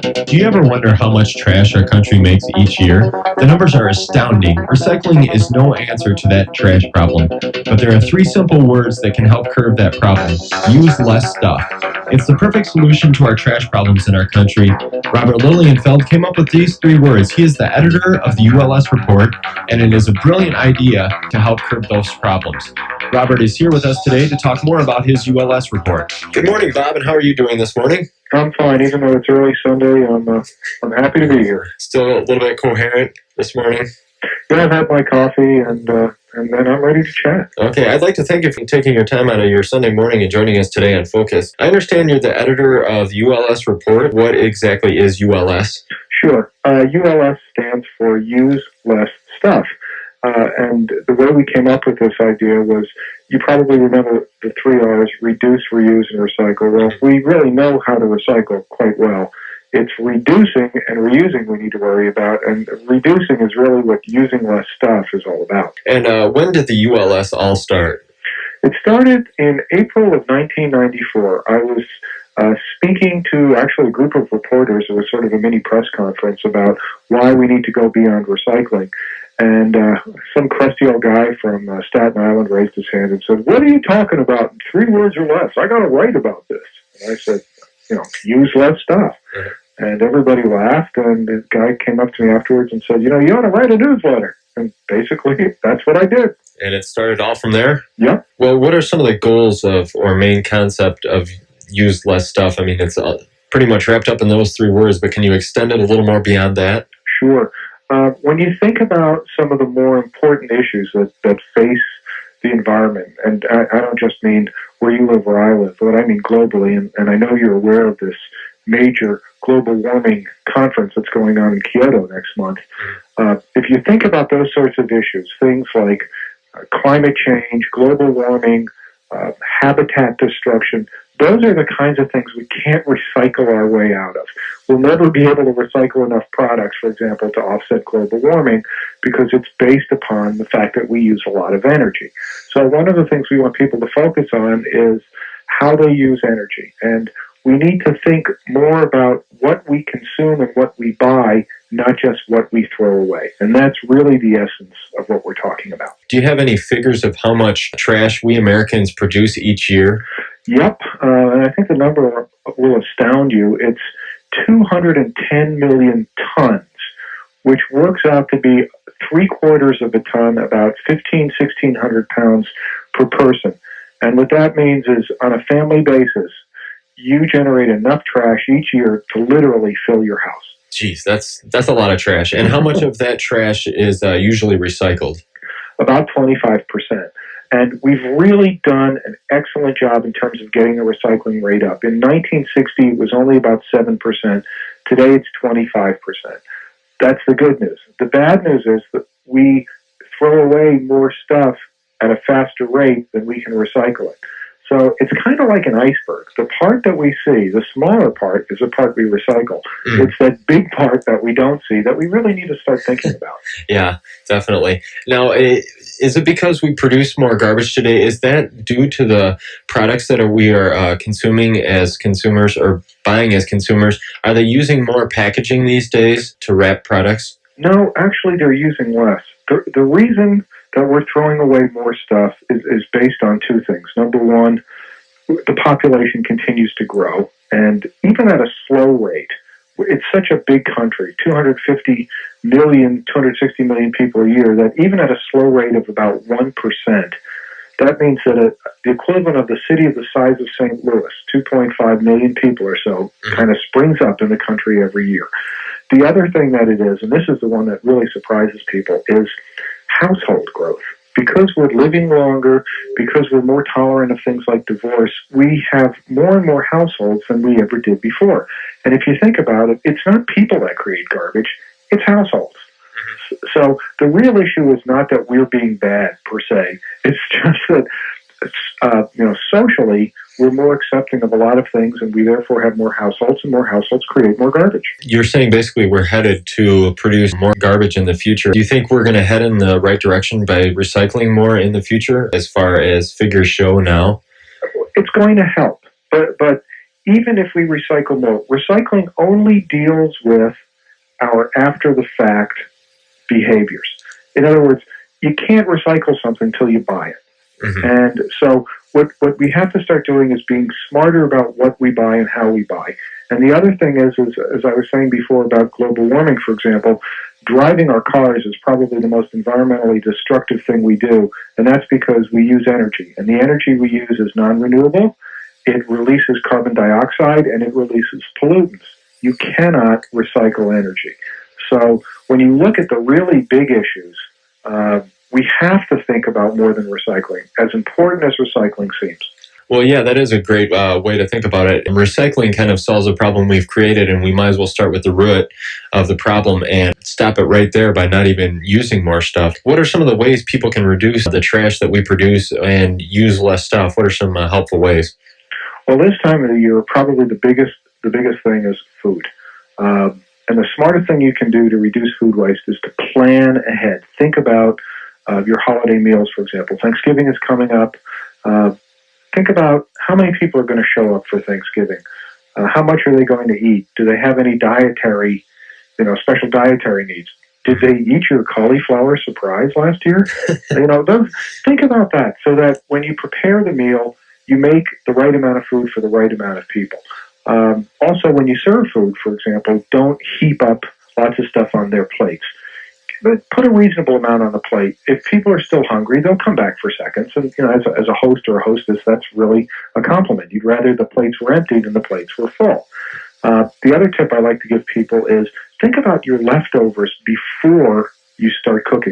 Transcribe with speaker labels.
Speaker 1: Do you ever wonder how much trash our country makes each year? The numbers are astounding. Recycling is no answer to that trash problem, but there are three simple words that can help curb that problem. Use less stuff. It's the perfect solution to our trash problems in our country. Robert Lilienfeld came up with these three words. He is the editor of the ULS report, and it is a brilliant idea to help curb those problems. Robert is here with us today to talk more about his ULS report. Good morning, Bob, and how are you doing this morning?
Speaker 2: I'm fine, even though it's early Sunday. I'm happy to be here.
Speaker 1: Still a little bit coherent this morning?
Speaker 2: Yeah, I've had my coffee, and then I'm ready to chat.
Speaker 1: Okay, I'd like to thank you for taking your time out of your Sunday morning and joining us today on Focus. I understand you're the editor of the ULS report. What exactly is ULS?
Speaker 2: Sure. ULS stands for Use Less Stuff. And the way we came up with this idea was, you probably remember the three R's: reduce, reuse, and recycle. Well, we really know how to recycle quite well. It's reducing and reusing we need to worry about, and reducing is really what using less stuff is all about.
Speaker 1: And when did the ULS all start?
Speaker 2: It started in April of 1994. I was speaking to actually a group of reporters. It was sort of a mini press conference about why we need to go beyond recycling. And some crusty old guy from Staten Island raised his hand and said, "What are you talking about? 3 words or less. I got to write about this." And I said, use less stuff. Mm-hmm. And everybody laughed, and the guy came up to me afterwards and said, you ought to write a newsletter. And basically, that's what I did.
Speaker 1: And it started all from there?
Speaker 2: Yep.
Speaker 1: Well, what are some of the goals or main concept of use less stuff? I mean, it's pretty much wrapped up in those 3 words, but can you extend it a little more beyond that?
Speaker 2: Sure. When you think about some of the more important issues that face the environment, and I don't just mean where you live, where I live, but I mean globally, and I know you're aware of this major global warming conference that's going on in Kyoto next month. If you think about those sorts of issues, things like climate change, global warming, habitat destruction, those are the kinds of things we can't recycle our way out of. We'll never be able to recycle enough products, for example, to offset global warming, because it's based upon the fact that we use a lot of energy. So one of the things we want people to focus on is how they use energy. And we need to think more about what we consume and what we buy, not just what we throw away. And that's really the essence of what we're talking about.
Speaker 1: Do you have any figures of how much trash we Americans produce each year?
Speaker 2: Yep, and I think the number will astound you. It's 210 million tons, which works out to be 3/4 of a ton, about 1,600 pounds per person. And what that means is, on a family basis, you generate enough trash each year to literally fill your house.
Speaker 1: Geez, that's a lot of trash. And how much of that trash is usually recycled?
Speaker 2: About 25%. And we've really done an excellent job in terms of getting the recycling rate up. In 1960, it was only about 7%. Today, it's 25%. That's the good news. The bad news is that we throw away more stuff at a faster rate than we can recycle it. So it's kind of like an iceberg. The part that we see, the smaller part, is the part we recycle. It's that big part that we don't see that we really need to start thinking about.
Speaker 1: Yeah, definitely. Now, is it because we produce more garbage today? Is that due to the products that we are consuming as consumers or buying as consumers? Are they using more packaging these days to wrap products?
Speaker 2: No, actually, they're using less. The reason that we're throwing away more stuff is based on 2 things. Number one, the population continues to grow, and even at a slow rate. It's such a big country, 250 million, 260 million people a year, that even at a slow rate of about 1%, that means that the equivalent of the city of the size of St. Louis, 2.5 million people or so, kind of springs up in the country every year. The other thing that it is, and this is the one that really surprises people, is household growth. Because we're living longer, because we're more tolerant of things like divorce, we have more and more households than we ever did before. And if you think about it, it's not people that create garbage, it's households. So the real issue is not that we're being bad, per se. It's just that socially, we're more accepting of a lot of things, and we therefore have more households, and more households create more garbage.
Speaker 1: You're saying basically we're headed to produce more garbage in the future. Do you think we're going to head in the right direction by recycling more in the future, as far as figures show now?
Speaker 2: It's going to help, but even if we recycle more, recycling only deals with our after the fact behaviors. In other words, you can't recycle something until you buy it.
Speaker 1: Mhm.
Speaker 2: And so what we have to start doing is being smarter about what we buy and how we buy. And the other thing is, as I was saying before about global warming, for example, driving our cars is probably the most environmentally destructive thing we do. And that's because we use energy. And the energy we use is non-renewable. It releases carbon dioxide and it releases pollutants. You cannot recycle energy. So when you look at the really big issues, we have to think about more than recycling, as important as recycling seems.
Speaker 1: Well, yeah, that is a great way to think about it. And recycling kind of solves a problem we've created, and we might as well start with the root of the problem and stop it right there by not even using more stuff. What are some of the ways people can reduce the trash that we produce and use less stuff? What are some helpful ways?
Speaker 2: Well, this time of the year, probably the biggest thing is food. And the smartest thing you can do to reduce food waste is to plan ahead. Think about your holiday meals, for example. Thanksgiving is coming up. Think about how many people are going to show up for Thanksgiving. How much are they going to eat? Do they have any dietary, special dietary needs? Did they eat your cauliflower surprise last year? Think about that so that when you prepare the meal, you make the right amount of food for the right amount of people. Also, when you serve food, for example, don't heap up lots of stuff on their plates. But put a reasonable amount on the plate. If people are still hungry, they'll come back for seconds. And as a host or a hostess, that's really a compliment. You'd rather the plates were empty than the plates were full. The other tip I like to give people is think about your leftovers before you start cooking.